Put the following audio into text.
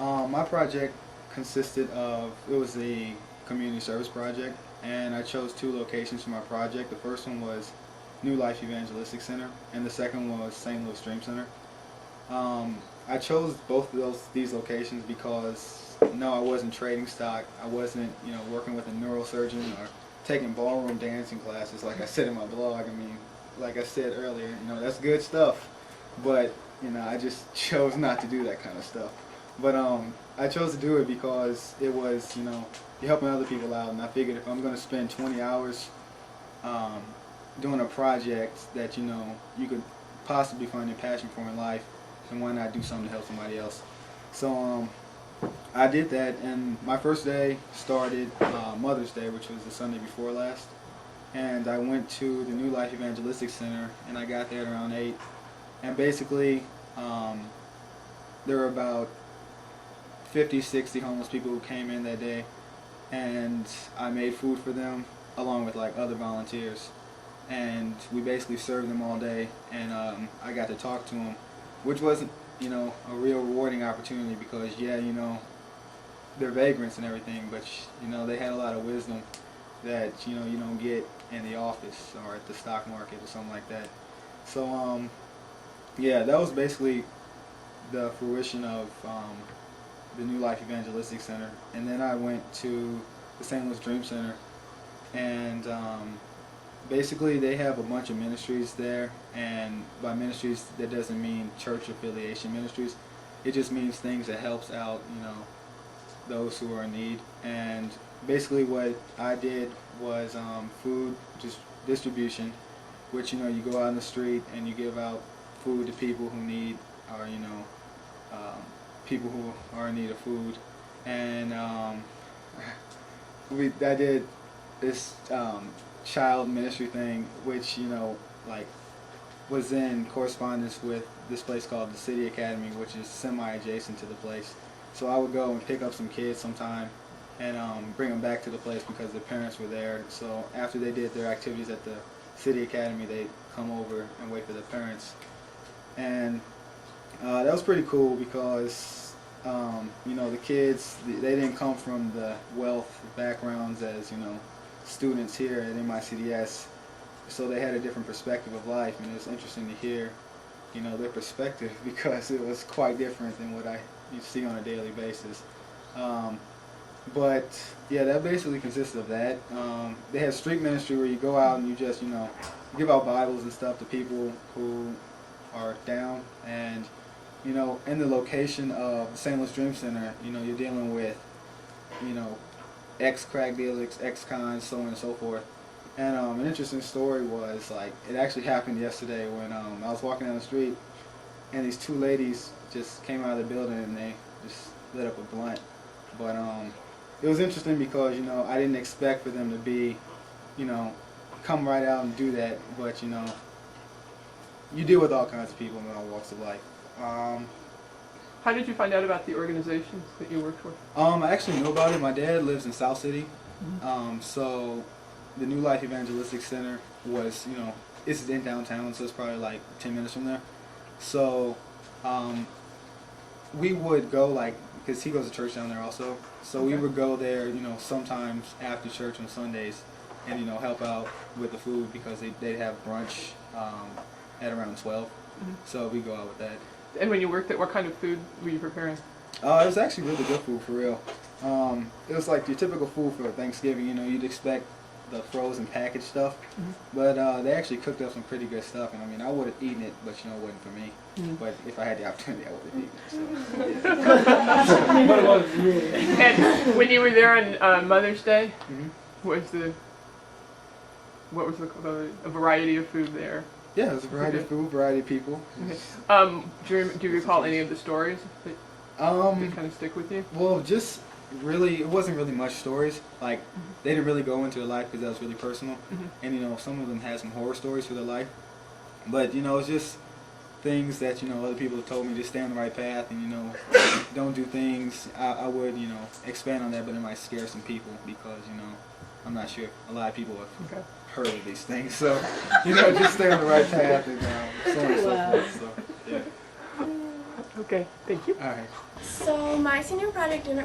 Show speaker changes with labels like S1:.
S1: My project consisted of, it was a community service project, and I chose two locations for my project. The first one was New Life Evangelistic Center, and the second was St. Louis Dream Center. I chose both of these locations because no, I wasn't trading stock. I wasn't, working with a neurosurgeon or taking ballroom dancing classes like I said in my blog. I mean, like I said earlier, that's good stuff, but I just chose not to do that kind of stuff. But I chose to do it because it was, you're helping other people out, and I figured if I'm going to spend 20 hours doing a project that you could possibly find your passion for in life, then why not do something to help somebody else? So I did that, and my first day started Mother's Day, which was the Sunday before last, and I went to the New Life Evangelistic Center, and I got there at around 8, and basically there were about 50, 60 homeless people who came in that day, and I made food for them along with like other volunteers, and we basically served them all day, and I got to talk to them, which wasn't a real rewarding opportunity because they're vagrants and everything, but they had a lot of wisdom that you don't get in the office or at the stock market or something like that. So yeah, that was basically the fruition of the New Life Evangelistic Center. And then I went to the St. Louis Dream Center, and basically they have a bunch of ministries there, and by ministries that doesn't mean church affiliation ministries. It just means things that helps out those who are in need. And basically what I did was food distribution, which you go out in the street and you give out food to people who need, or people who are in need of food. And I did this child ministry thing, which was in correspondence with this place called the City Academy, which is semi-adjacent to the place. So I would go and pick up some kids sometime and bring them back to the place because their parents were there. So after they did their activities at the City Academy, they'd come over and wait for their parents. And that was pretty cool because the kids, they didn't come from the wealth backgrounds as students here at MICDS, so they had a different perspective of life, and it was interesting to hear their perspective because it was quite different than what you see on a daily basis. But yeah, that basically consists of that. They have street ministry where you go out and you just give out Bibles and stuff to people who are down. And in the location of the St. Louis Dream Center, you're dealing with ex-crack dealers, ex-cons, so on and so forth. And an interesting story was, it actually happened yesterday when I was walking down the street, and these two ladies just came out of the building and they just lit up a blunt. But it was interesting because I didn't expect for them to be come right out and do that, but you deal with all kinds of people in all walks of life.
S2: How did you find out about the organizations that you worked for?
S1: I actually knew about it. My dad lives in South City,
S2: Mm-hmm.
S1: So the New Life Evangelistic Center was, it's in downtown, so it's probably like 10 minutes from there. So we would go because he goes to church down there also. So we would go there, sometimes after church on Sundays, and help out with the food because they'd have brunch at around 12.
S2: Mm-hmm.
S1: So we go out with that.
S2: And when you worked there, what kind of food were you preparing?
S1: It was actually really good food, for real. It was like your typical food for Thanksgiving. You'd expect the frozen packaged stuff,
S2: Mm-hmm.
S1: but they actually cooked up some pretty good stuff. And I would have eaten it, but it wasn't for me.
S2: Mm-hmm.
S1: But if I had the opportunity, I would have eaten it. So,
S2: And when you were there on Mother's Day,
S1: Mhm.
S2: what was a variety of food there?
S1: Yeah, there's a variety of food, variety of people.
S2: Okay. Do you recall any of the stories that kind of stick with you?
S1: Well, just really, it wasn't really much stories. They didn't really go into their life because that was really personal.
S2: Mm-hmm.
S1: And some of them had some horror stories for their life. But it's just things that other people have told me, just stay on the right path and don't do things. I would expand on that, but it might scare some people because I'm not sure a lot of people have heard of these things. So just stay on the right path and so on and so forth. So yeah.
S2: Okay, thank you.
S1: All right.
S3: So my senior project didn't